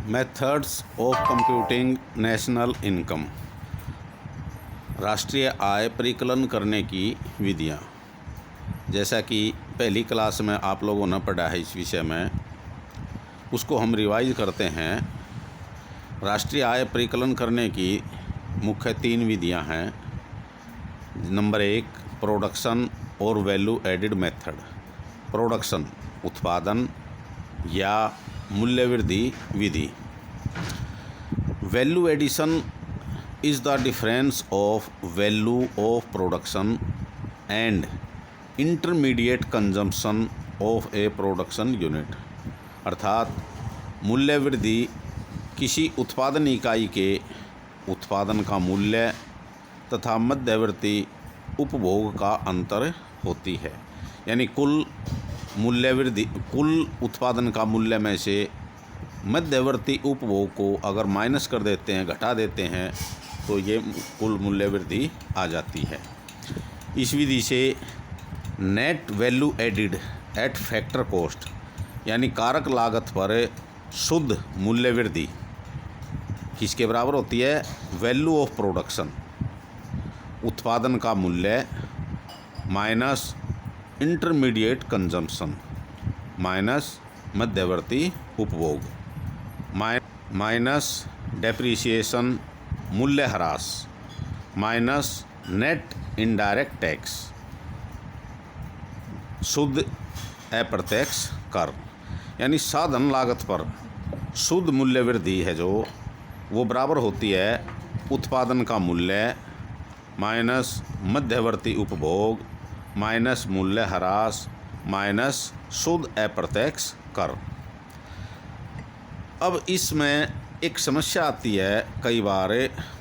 Methods of computing national income, राष्ट्रीय आय परिकलन करने की विधियाँ। जैसा कि पहली क्लास में आप लोगों ने पढ़ा है इस विषय में, उसको हम रिवाइज करते हैं। राष्ट्रीय आय परिकलन करने की मुख्य 3 विधियाँ हैं। नंबर 1, प्रोडक्शन और वैल्यू एडिड मेथड। प्रोडक्शन उत्पादन या मूल्य वृद्धि विधि। Value addition is the difference of value of production and intermediate consumption of a production unit. अर्थात मूल्य वृद्धि किसी उत्पादन इकाई के उत्पादन का मूल्य तथा मध्यवर्ती उपभोग का अंतर होती है। यानी कुल मूल्य वृद्धि, कुल उत्पादन का मूल्य में से मध्यवर्ती उपभोग को अगर माइनस कर देते हैं, घटा देते हैं, तो ये कुल मूल्य वृद्धि आ जाती है। इस विधि से net value added at factor cost, यानी कारक लागत पर शुद्ध मूल्य वृद्धि किसके बराबर होती है? वैल्यू ऑफ प्रोडक्शन, उत्पादन का मूल्य, माइनस इंटरमीडिएट कंजम्पशन, माइनस मध्यवर्ती उपभोग, माइनस डेप्रिसिएशन मूल्यह्रास, माइनस नेट इनडायरेक्ट टैक्स शुद्ध अप्रत्यक्ष कर। यानी साधन लागत पर शुद्ध मूल्य वृद्धि है जो वो बराबर होती है उत्पादन का मूल्य माइनस मध्यवर्ती उपभोग माइनस मूल्यह्रास माइनस शुद्ध अप्रत्यक्ष कर। अब इसमें एक समस्या आती है कई बार,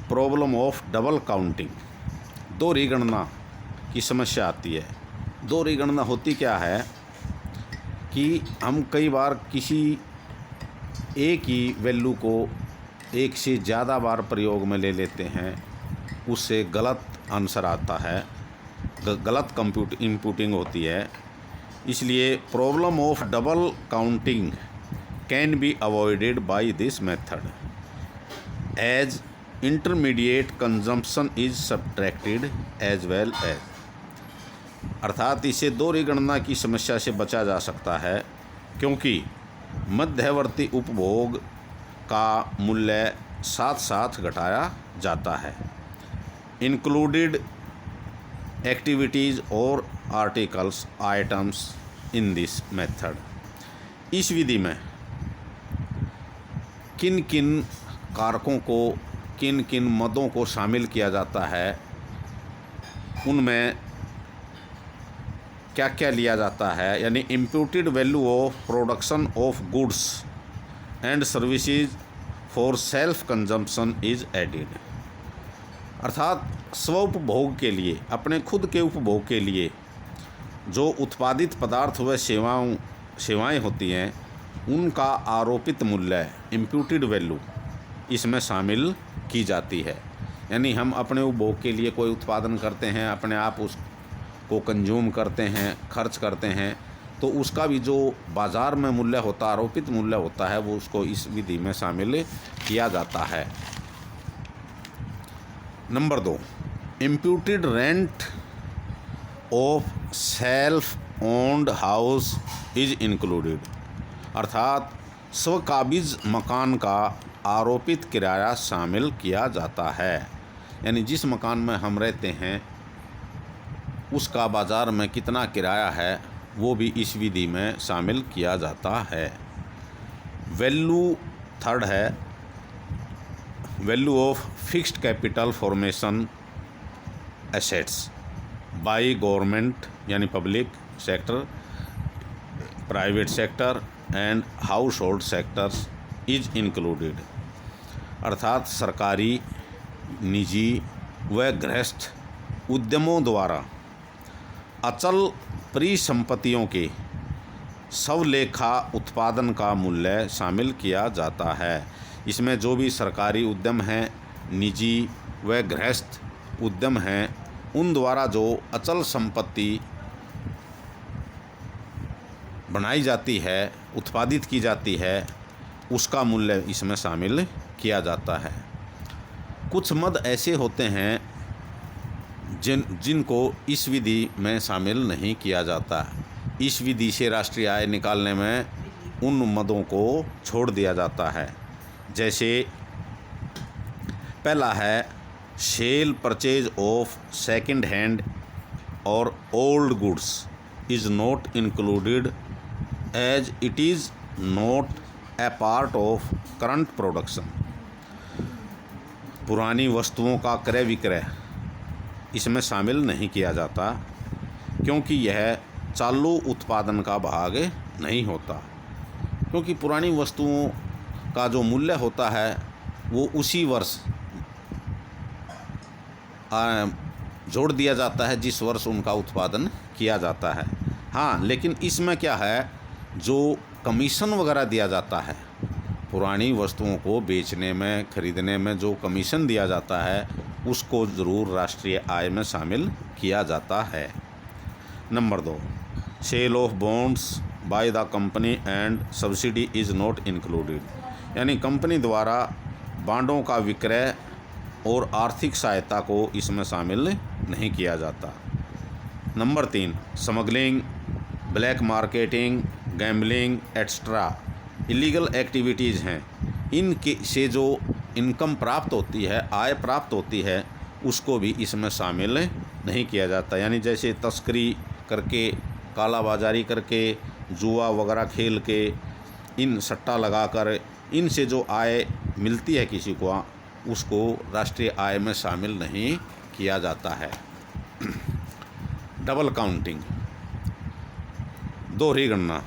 प्रॉब्लम ऑफ डबल काउंटिंग, दोहरी गणना की समस्या आती है। दोहरी गणना होती क्या है कि हम कई बार किसी एक ही वैल्यू को एक से ज़्यादा बार प्रयोग में ले लेते हैं, उससे गलत आंसर आता है, गलत इनपुटिंग होती है। इसलिए problem of double counting can be avoided by this method as intermediate consumption is subtracted as well as. अर्थात इसे दोहरी गणना की समस्या से बचा जा सकता है, क्योंकि मध्यवर्ती उपभोग का मूल्य साथ साथ घटाया जाता है। इंक्लूडेड एक्टिविटीज़ और articles items in this method. इस विधि में किन किन कारकों को, किन किन मदों को शामिल किया जाता है, उनमें क्या क्या लिया जाता है। यानी imputed value of production of goods and services for self consumption is added. अर्थात स्व उपभोग के लिए, अपने खुद के उपभोग के लिए जो उत्पादित पदार्थ व सेवाएं होती हैं, उनका आरोपित मूल्य इम्प्यूटेड वैल्यू इसमें शामिल की जाती है। यानी हम अपने उपभोग के लिए कोई उत्पादन करते हैं, अपने आप उसको कंज्यूम करते हैं, खर्च करते हैं, तो उसका भी जो बाज़ार में मूल्य होता, आरोपित मूल्य होता है, वो उसको इस विधि में शामिल किया जाता है। Number 2, imputed rent of self owned house is included. अर्थात स्वकाबिज मकान का आरोपित किराया शामिल किया जाता है। यानी जिस मकान में हम रहते हैं उसका बाज़ार में कितना किराया है, वो भी इस विधि में शामिल किया जाता है। वैल्यू थर्ड है value of fixed capital formation assets by government, यानी public sector, private sector and household sectors is included. अर्थात सरकारी, निजी व गृहस्थ उद्यमों द्वारा अचल परिसंपत्तियों के स्वलेखा उत्पादन का मूल्य शामिल किया जाता है। इसमें जो भी सरकारी उद्यम हैं, निजी व गृहस्थ उद्यम हैं, उन द्वारा जो अचल संपत्ति बनाई जाती है, उत्पादित की जाती है, उसका मूल्य इसमें शामिल किया जाता है। कुछ मद ऐसे होते हैं जिनको इस विधि में शामिल नहीं किया जाता। इस विधि से राष्ट्रीय आय निकालने में उन मदों को छोड़ दिया जाता है। जैसे पहला है sale purchase of second hand और old goods is not included as it is not a part of current production. पुरानी वस्तुओं का क्रय विक्रय इसमें शामिल नहीं किया जाता क्योंकि यह चालू उत्पादन का भाग नहीं होता। क्योंकि पुरानी वस्तुओं का जो मूल्य होता है वो उसी वर्ष जोड़ दिया जाता है जिस वर्ष उनका उत्पादन किया जाता है। हाँ, लेकिन इसमें क्या है, जो कमीशन वगैरह दिया जाता है, पुरानी वस्तुओं को बेचने में खरीदने में जो कमीशन दिया जाता है उसको ज़रूर राष्ट्रीय आय में शामिल किया जाता है। Number 2, sale of bonds by the company and subsidy is not included. यानी कंपनी द्वारा बांडों का विक्रय और आर्थिक सहायता को इसमें शामिल नहीं किया जाता। Number 3, smuggling, black marketing, gambling extra illegal activities हैं। इनके से जो इनकम प्राप्त होती है, आय प्राप्त होती है, उसको भी इसमें शामिल नहीं किया जाता। यानी जैसे तस्करी करके, काला बाजारी करके, जुआ वगैरह खेल के, इन सट्टा लगाकर इनसे जो आय मिलती है किसी को, उसको राष्ट्रीय आय में शामिल नहीं किया जाता है। डबल काउंटिंग, दोहरी गणना,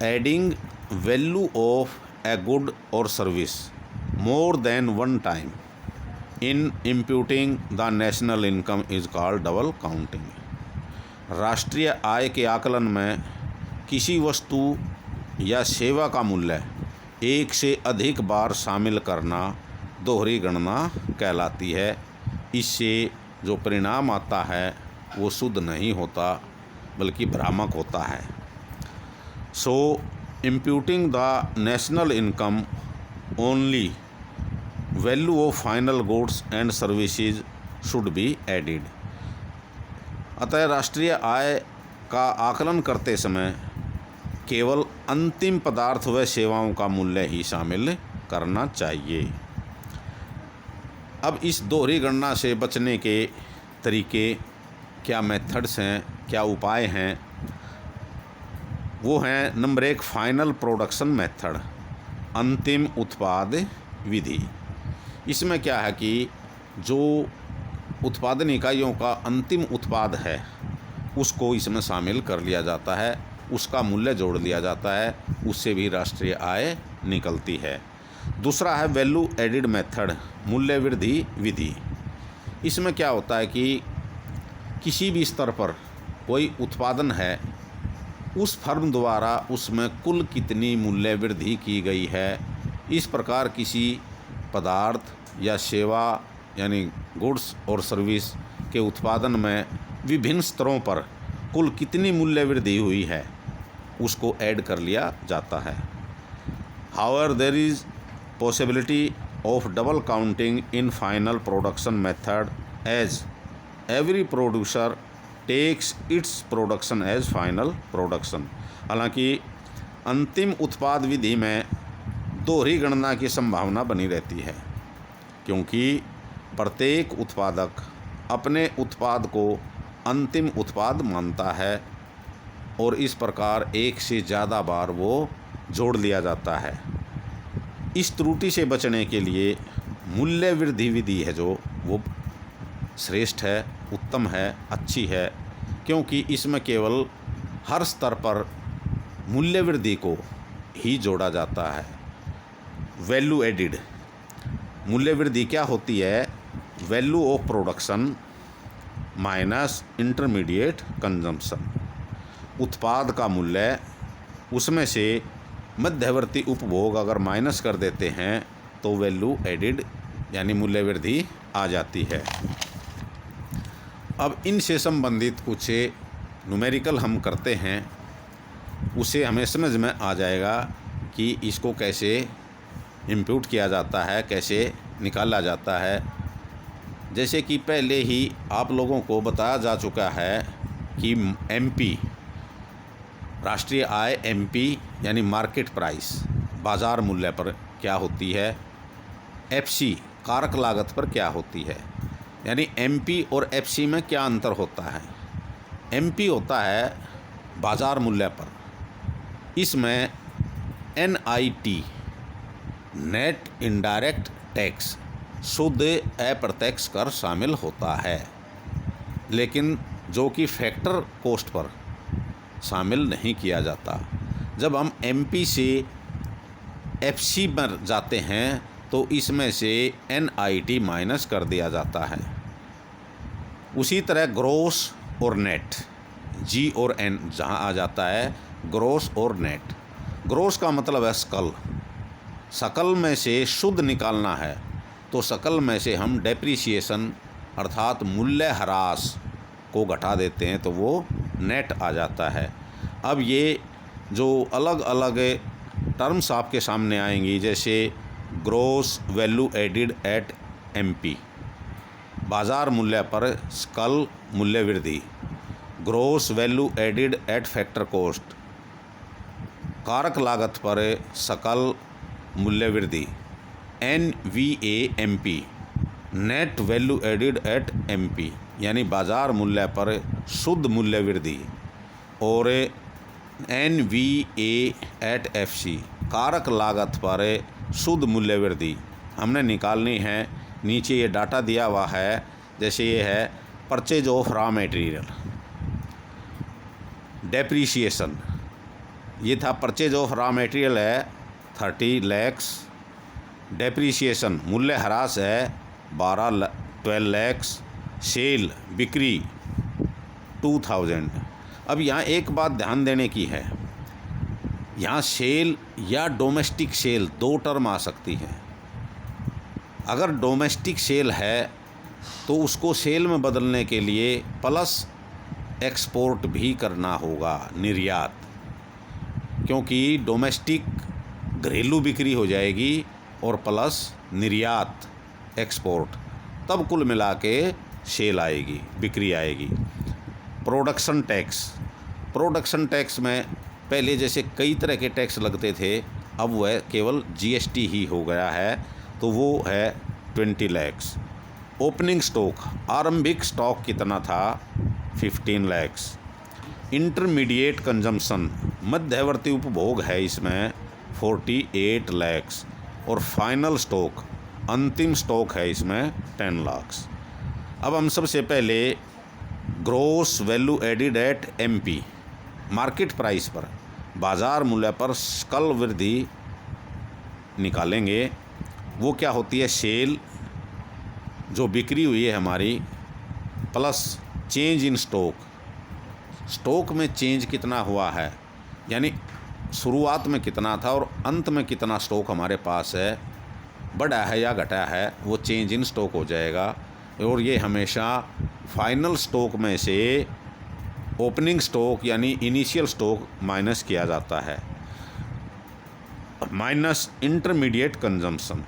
adding value of a good और service more than one time in imputing the national income is called double counting. राष्ट्रीय आय के आकलन में किसी वस्तु या सेवा का मूल्य एक से अधिक बार शामिल करना दोहरी गणना कहलाती है। इससे जो परिणाम आता है वो शुद्ध नहीं होता बल्कि भ्रामक होता है। So imputing the national income only value of final goods and services should be added. अतः राष्ट्रीय आय का आकलन करते समय केवल अंतिम पदार्थ व सेवाओं का मूल्य ही शामिल करना चाहिए। अब इस दोहरी गणना से बचने के तरीके क्या मेथड्स हैं, क्या उपाय हैं, वो हैं नंबर 1 फाइनल प्रोडक्शन मेथड, अंतिम उत्पाद विधि। इसमें क्या है कि जो उत्पादन इकाइयों का अंतिम उत्पाद है उसको इसमें शामिल कर लिया जाता है, उसका मूल्य जोड़ लिया जाता है, उससे भी राष्ट्रीय आय निकलती है। दूसरा है वैल्यू एडिड मेथड, मूल्य वृद्धि विधि। इसमें क्या होता है कि किसी भी स्तर पर कोई उत्पादन है, उस फर्म द्वारा उसमें कुल कितनी मूल्य वृद्धि की गई है, इस प्रकार किसी पदार्थ या सेवा यानी गुड्स और सर्विस के उत्पादन में विभिन्न स्तरों पर कुल कितनी मूल्य वृद्धि हुई है उसको ऐड कर लिया जाता है। However there is possibility of double counting in final production method as every producer takes its production as final production। हालांकि अंतिम उत्पाद विधि में दोहरी गणना की संभावना बनी रहती है क्योंकि प्रत्येक उत्पादक अपने उत्पाद को अंतिम उत्पाद मानता है और इस प्रकार एक से ज़्यादा बार वो जोड़ लिया जाता है। इस त्रुटि से बचने के लिए मूल्य वृद्धि विधि है जो वो श्रेष्ठ है, उत्तम है, अच्छी है, क्योंकि इसमें केवल हर स्तर पर मूल्य वृद्धि को ही जोड़ा जाता है। वैल्यू एडिड मूल्य वृद्धि क्या होती है? Value of production minus intermediate consumption. उत्पाद का मूल्य, उसमें से मध्यवर्ती उपभोग अगर माइनस कर देते हैं तो वैल्यू एडिड यानी मूल्य वृद्धि आ जाती है। अब इनसे संबंधित कुछ न्यूमेरिकल हम करते हैं, उसे हमें समझ में आ जाएगा कि इसको कैसे इम्प्यूट किया जाता है, कैसे निकाला जाता है। जैसे कि पहले ही आप लोगों को बताया जा चुका है कि एमपी, राष्ट्रीय आय, एमपी यानी मार्केट प्राइस, बाज़ार मूल्य पर क्या होती है, एफसी कारक लागत पर क्या होती है। यानी एमपी और एफसी में क्या अंतर होता है। एमपी होता है बाज़ार मूल्य पर, इसमें एनआईटी, नेट इनडायरेक्ट टैक्स, शुद्ध अप्रत्यक्ष कर शामिल होता है, लेकिन जो कि फैक्टर कॉस्ट पर शामिल नहीं किया जाता। जब हम एमपी से एफसी पर जाते हैं तो इसमें से एनआईटी माइनस कर दिया जाता है। उसी तरह ग्रॉस और नेट, जी और एन जहाँ आ जाता है, ग्रॉस और नेट। ग्रॉस का मतलब है सकल, सकल में से शुद्ध निकालना है, तो सकल में से हम डेप्रिसिएशन अर्थात मूल्य ह्रास को घटा देते हैं तो वो नेट आ जाता है। अब ये जो अलग अलग टर्म्स आपके सामने आएंगी, जैसे gross value added at MP, बाज़ार मूल्य पर सकल मूल्य वृद्धि, gross value added at factor cost, कारक लागत पर सकल मूल्य वृद्धि, NVAMP, net value added at MP यानी बाज़ार मूल्य पर शुद्ध मूल्य वृद्धि, और NVA एट FC, कारक लागत पर शुद्ध मूल्य वृद्धि हमने निकालनी है। नीचे ये डाटा दिया हुआ है, जैसे ये है purchase of raw material, depreciation, ये था परचेज ऑफ रॉ मटेरियल है 30 लाख, डेप्रीशिएशन मूल्य ह्रास है 12 लाख, सेल बिक्री 2000। अब यहाँ एक बात ध्यान देने की है, यहाँ सेल या डोमेस्टिक सेल दो टर्म आ सकती हैं। अगर डोमेस्टिक सेल है तो उसको सेल में बदलने के लिए प्लस एक्सपोर्ट भी करना होगा, निर्यात, क्योंकि डोमेस्टिक घरेलू बिक्री हो जाएगी और प्लस निर्यात एक्सपोर्ट, तब कुल मिला के सेल आएगी, बिक्री आएगी। प्रोडक्शन टैक्स, प्रोडक्शन टैक्स में पहले जैसे कई तरह के टैक्स लगते थे, अब वह केवल जीएसटी ही हो गया है, तो वो है 20 लाख। ओपनिंग स्टॉक, आरंभिक स्टॉक कितना था 15 लाख। इंटरमीडिएट कंजम्पशन, मध्यवर्ती उपभोग है इसमें 48 लाख, और फाइनल स्टॉक, अंतिम स्टॉक है इसमें 10 लाख। अब हम सबसे पहले gross value added at MP, market price पर, बाज़ार मूल्य पर सकल वृद्धि निकालेंगे। वो क्या होती है, सेल जो बिक्री हुई है हमारी, plus change in stock, stock में चेंज कितना हुआ है, यानी शुरुआत में कितना था और अंत में कितना स्टॉक हमारे पास है, बढ़ा है या घटा है, वो चेंज इन स्टॉक हो जाएगा। और ये हमेशा फाइनल स्टॉक में से ओपनिंग स्टॉक यानी इनिशियल स्टॉक माइनस किया जाता है, माइनस इंटरमीडिएट कंजम्पशन,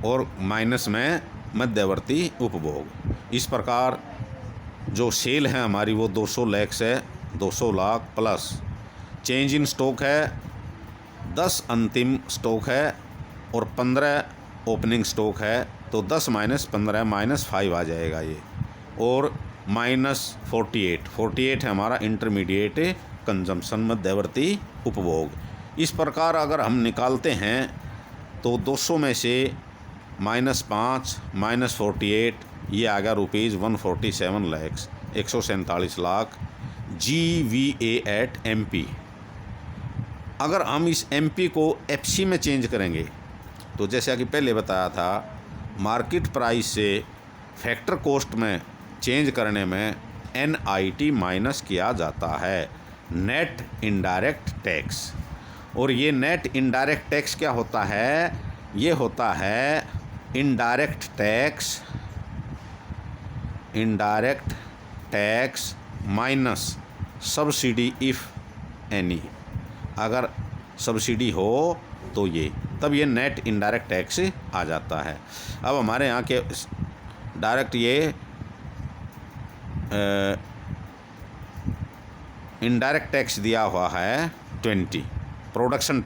और माइनस में मध्यवर्ती उपभोग। इस प्रकार जो सेल है हमारी वो 200 लाख है, 200 lakh plus change in stock है 10 अंतिम स्टॉक है और 15 ओपनिंग स्टॉक है, तो 10 माइनस 15 -5 आ जाएगा ये, और -48 है हमारा इंटरमीडिएट कंजम्पशन, मध्यवर्ती उपभोग। इस प्रकार अगर हम निकालते हैं तो 200 में से -5 -48 ये आ गया ₹147 lakh, 147 lakh GVA at MP। अगर हम इस MP को FC में चेंज करेंगे तो जैसा कि पहले बताया था, मार्केट प्राइस से फैक्टर कॉस्ट में चेंज करने में NIT माइनस किया जाता है, नेट इनडायरेक्ट टैक्स। और ये नेट इनडायरेक्ट टैक्स क्या होता है, ये होता है indirect tax minus subsidy if any, अगर सब्सिडी हो तो ये, तब ये नेट इनडायरेक्ट टैक्स आ जाता है। अब हमारे यहाँ के डायरेक्ट ये इनडायरेक्ट टैक्स दिया हुआ है 20। प्रोडक्शन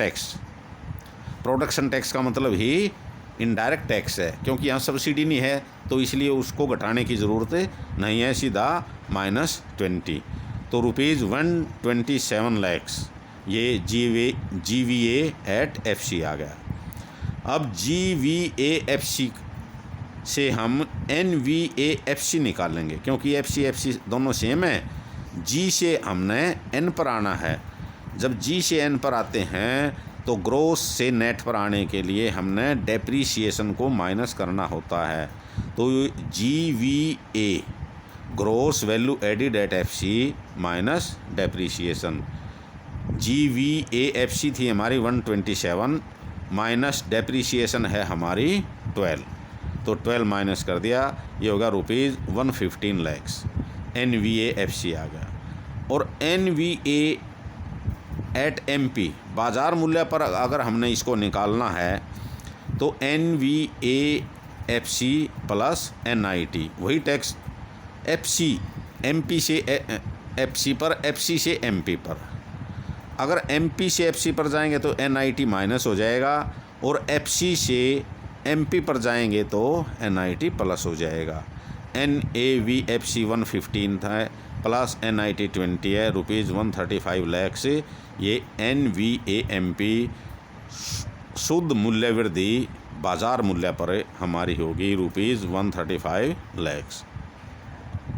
टैक्स का मतलब ही इनडायरेक्ट टैक्स है, क्योंकि यहाँ सब्सिडी नहीं है तो इसलिए उसको घटाने की ज़रूरत नहीं है, सीधा -20। तो ₹127 लाख ये GVA एट FC आ गया। अब GVAFC से हम NVAFC निकालेंगे, क्योंकि FC दोनों सेम है। G से हमने N पर आना है। जब G से N पर आते हैं तो ग्रोस से नेट पर आने के लिए हमने डेप्रीशिएशन को माइनस करना होता है। तो GVA gross value added at FC minus depreciation. GVAFC थी हमारी 127 माइनस डेप्रीशिएशन है हमारी 12, तो 12 माइनस कर दिया, ये होगा ₹115 लाख। NVAFC आ गया। और NVA एट MP बाज़ार मूल्य पर अगर हमने इसको निकालना है तो NVAFC प्लस NIT, वही टैक्स FC MP से FC पर, FC से MP पर। अगर MP से FC पर जाएंगे तो NIT माइनस हो जाएगा, और FC से MP पर जाएंगे तो NIT प्लस हो जाएगा। NAVFC 115 था प्लस NIT 20 है, ₹135 लाख से ये NVAMP शुद्ध मूल्य वृद्धि बाज़ार मूल्य पर हमारी होगी ₹135 लाख।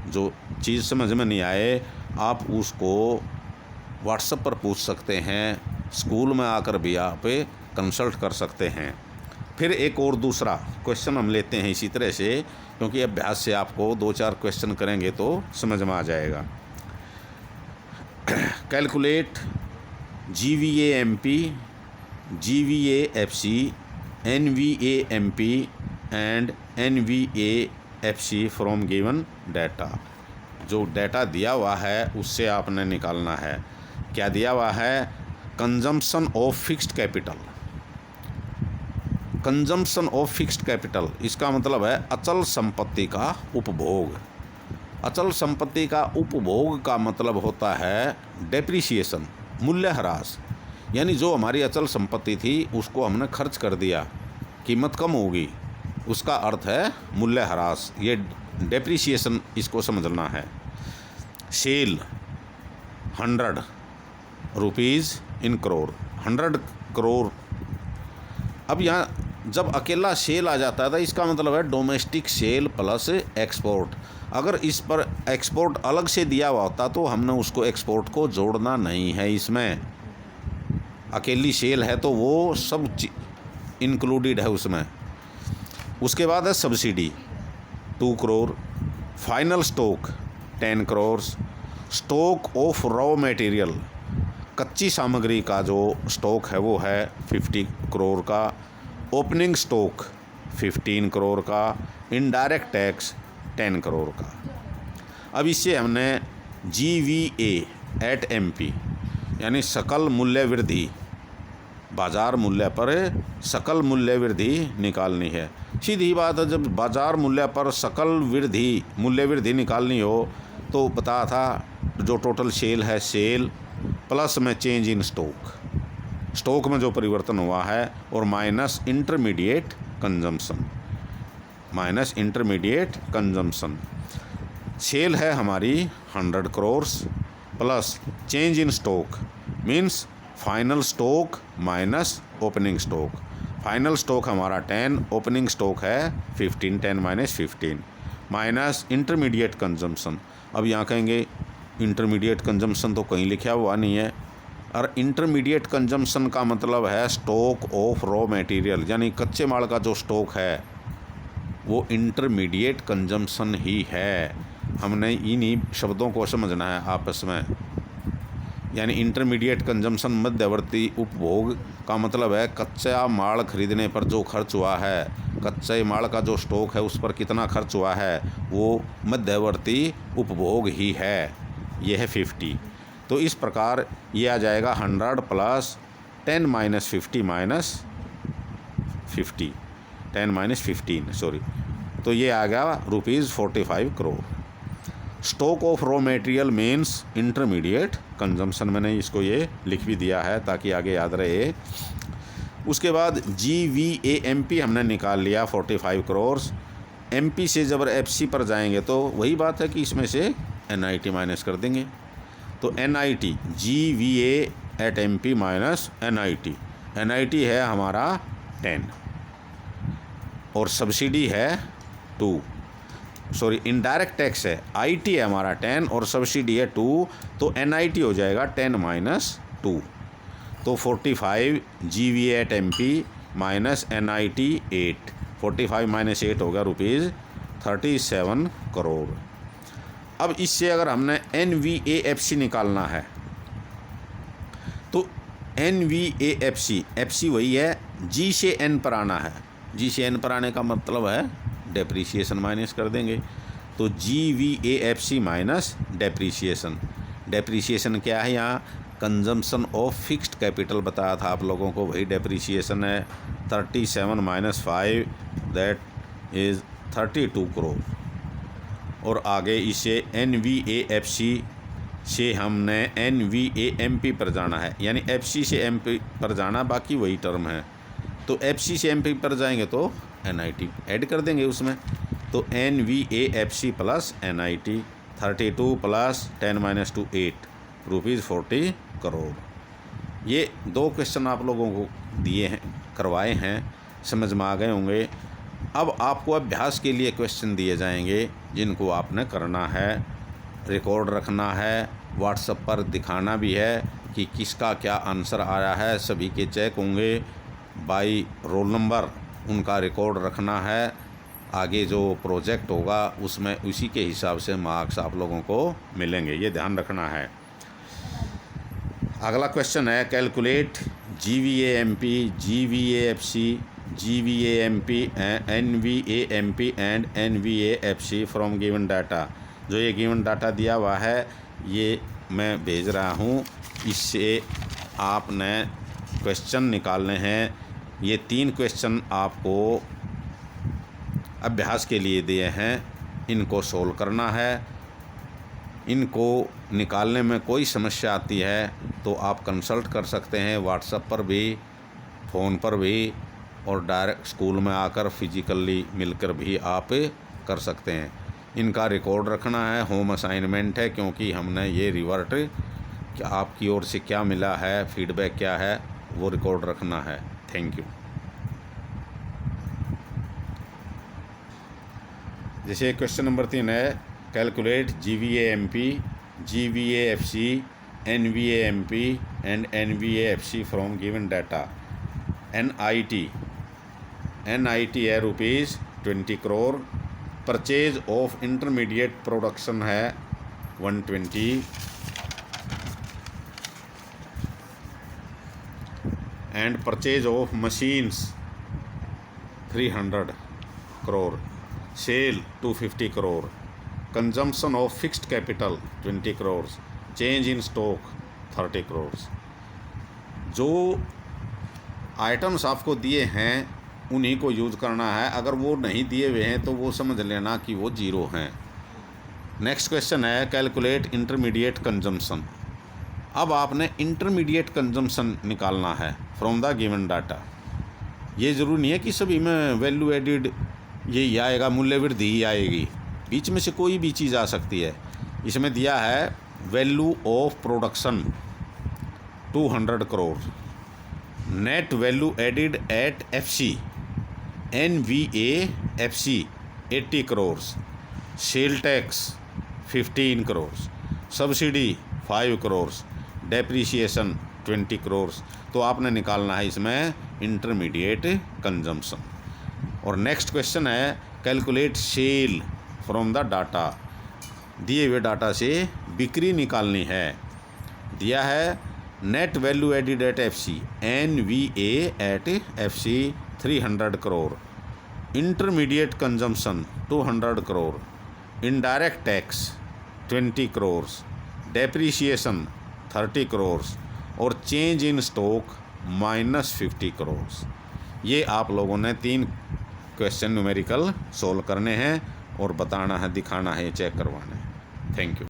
जो चीज़ समझ में नहीं आए आप उसको व्हाट्सएप पर पूछ सकते हैं, स्कूल में आकर भी आप कंसल्ट कर सकते हैं। फिर एक और दूसरा क्वेश्चन हम लेते हैं इसी तरह से, क्योंकि अभ्यास से आपको 2-4 क्वेश्चन करेंगे तो समझ में आ जाएगा। Calculate GVAMP, GVAFC, NVAMP and NVAFC from given data. जो डाटा दिया हुआ है उससे आपने निकालना है। क्या दिया हुआ है? Consumption of fixed capital. Consumption of fixed capital इसका मतलब है अचल संपत्ति का उपभोग। अचल संपत्ति का उपभोग का मतलब होता है डेप्रीशिएशन, मूल्यह्रास। यानी जो हमारी अचल संपत्ति थी उसको हमने खर्च कर दिया, कीमत कम होगी, उसका अर्थ है मूल्यह्रास। ये डेप्रीशिएशन इसको समझना है। Sale 100 rupees in crore, 100 crore. अब यहाँ जब अकेला सेल आ जाता है तो इसका मतलब है डोमेस्टिक सेल प्लस एक्सपोर्ट। अगर इस पर एक्सपोर्ट अलग से दिया हुआ होता तो हमने उसको एक्सपोर्ट को जोड़ना नहीं है। इसमें अकेली सेल है तो वो सब इंक्लूडेड है उसमें। उसके बाद है subsidy 2 crore, final stock 10 crore, stock of raw material कच्ची सामग्री का जो स्टॉक है वो है 50 करोड़ का, ओपनिंग स्टॉक 15 करोड़ का, इनडायरेक्ट टैक्स 10 करोड़ का। अब इससे हमने GVA एट MP यानी सकल मूल्य वृद्धि, बाज़ार मूल्य पर सकल मूल्य वृद्धि निकालनी है। सीधी बात है, जब बाज़ार मूल्य पर सकल मूल्य वृद्धि निकालनी हो तो बता था जो टोटल सेल है, सेल प्लस में चेंज इन स्टॉक, स्टॉक में जो परिवर्तन हुआ है, और माइनस इंटरमीडिएट कंजम्पशन। सेल है हमारी 100 crore plus change in stock means final stock minus opening stock. Final stock हमारा 10, ओपनिंग स्टॉक है 15, 10 माइनस 15 माइनस इंटरमीडिएट कंजम्पशन। अब यहाँ कहेंगे इंटरमीडिएट कंजम्पशन तो कहीं लिखा हुआ नहीं है, और इंटरमीडिएट कंजम्पशन का मतलब है स्टॉक ऑफ रॉ मटेरियल, यानी कच्चे माल का जो स्टॉक है वो इंटरमीडिएट कंजम्पशन ही है। हमने इन्हीं शब्दों को समझना है आपस में। यानी इंटरमीडिएट कंजम्पशन मध्यवर्ती उपभोग का मतलब है कच्चा माल खरीदने पर जो खर्च हुआ है, कच्चे माल का जो स्टॉक है उस पर कितना खर्च हुआ है, वो मध्यवर्ती उपभोग ही है। यह है 50। तो इस प्रकार ये आ जाएगा 100 plus 10 minus 50 minus 50 10 minus 15 sorry, तो ये आ गया ₹45 crore. Stock of raw material means intermediate consumption, मैंने इसको ये लिख भी दिया है ताकि आगे याद रहे। उसके बाद GVAMP हमने निकाल लिया 45 करोड़। MP से जब FC पर जाएंगे तो वही बात है कि इसमें से NIT माइनस कर देंगे, तो NIT GVA at MP minus NIT है हमारा 10 और सब्सिडी है 2, सॉरी इनडायरेक्ट टैक्स है IT है हमारा 10 और सब्सिडी है 2, तो NIT हो जाएगा 10 माइनस 2, तो 45 GVA at MP minus NIT 8, 45 minus 8 होगा ₹37 करोड़। अब इससे अगर हमने NVAFC निकालना है तो NVAFC FC वही है, G से N पर आना है, G से N पर आने का मतलब है डेप्रीशिएशन माइनस कर देंगे, तो GVAFC माइनस डेप्रीशिएशन क्या है, यहाँ कंजम्पशन ऑफ फिक्स्ड कैपिटल बताया था आप लोगों को, वही डेप्रीशिएशन है। 37 माइनस 5 दैट इज़ 32 करोड़। और आगे इसे NVAFC से हमने NVAMP पर जाना है, यानी FC से MP पर जाना, बाकी वही टर्म है, तो FC से MP पर जाएंगे तो NIT ऐड कर देंगे उसमें, तो NVAFC plus NIT 32 plus 10 minus 2 8 ₹40 crore. ये 2 क्वेश्चन आप लोगों को दिए हैं, करवाए हैं, समझ में आ गए होंगे। अब आपको अभ्यास के लिए क्वेश्चन दिए जाएंगे जिनको आपने करना है, रिकॉर्ड रखना है, व्हाट्सएप पर दिखाना भी है कि किसका क्या आंसर आया है, सभी के चेक होंगे बाई रोल नंबर, उनका रिकॉर्ड रखना है। आगे जो प्रोजेक्ट होगा उसमें उसी के हिसाब से मार्क्स आप लोगों को मिलेंगे, ये ध्यान रखना है। अगला क्वेश्चन है calculate GVAMP, GVAFC, GVAMP, NVAMP and NVAFC from given data. जो ये गिवन डाटा दिया हुआ है ये मैं भेज रहा हूँ, इससे आपने क्वेश्चन निकालने हैं। ये 3 क्वेश्चन आपको अभ्यास के लिए दिए हैं, इनको सोल्व करना है। इनको निकालने में कोई समस्या आती है तो आप कंसल्ट कर सकते हैं, व्हाट्सएप पर भी, फ़ोन पर भी, और डायरेक्ट स्कूल में आकर फिजिकली मिलकर भी आप कर सकते हैं। इनका रिकॉर्ड रखना है, होम असाइनमेंट है, क्योंकि हमने ये रिवर्ट कि आपकी ओर से क्या मिला है, फीडबैक क्या है, वो रिकॉर्ड रखना है। Thank you. जैसे क्वेश्चन नंबर 3 है calculate GVAMP, GVAFC, NVAMP and NVAFC from given data. NIT है ₹20 crore, purchase of intermediate production है 120 and purchase of machines 300 crore, sale 250 crore, consumption of fixed capital 20 crore, change in stock 30 crore. जो items आपको दिए हैं उन्हीं को यूज़ करना है, अगर वो नहीं दिए हुए हैं तो वो समझ लेना कि वो 0 हैं। नेक्स्ट क्वेश्चन है कैलकुलेट इंटरमीडिएट कंजम्पशन। अब आपने इंटरमीडिएट कंजम्पशन निकालना है फ्रॉम द गिवन डाटा। ये ज़रूरी नहीं है कि सभी में वैल्यू एडिड यही आएगा, मूल्य वृद्धि ही आएगी, बीच में से कोई भी चीज़ आ सकती है। इसमें दिया है value of production 200 crore, net value added at FC NVAFC 80 crore, sale tax 15 crore, subsidy 5 crore, depreciation 20 crore. तो आपने निकालना है इसमें इंटरमीडिएट कंजम्पशन। और नेक्स्ट क्वेश्चन है calculate sale from the data. दिए हुए डाटा से बिक्री निकालनी है। दिया है net value added at FC NVA at FC 300 crore, intermediate consumption 200 crore, indirect tax 20 crore, depreciation 30 crores और चेंज इन स्टॉक -50 करोर्स। ये आप लोगों ने 3 क्वेश्चन न्यूमेरिकल सोल्व करने हैं और बताना है, दिखाना है, चेक करवाना है। Thank you.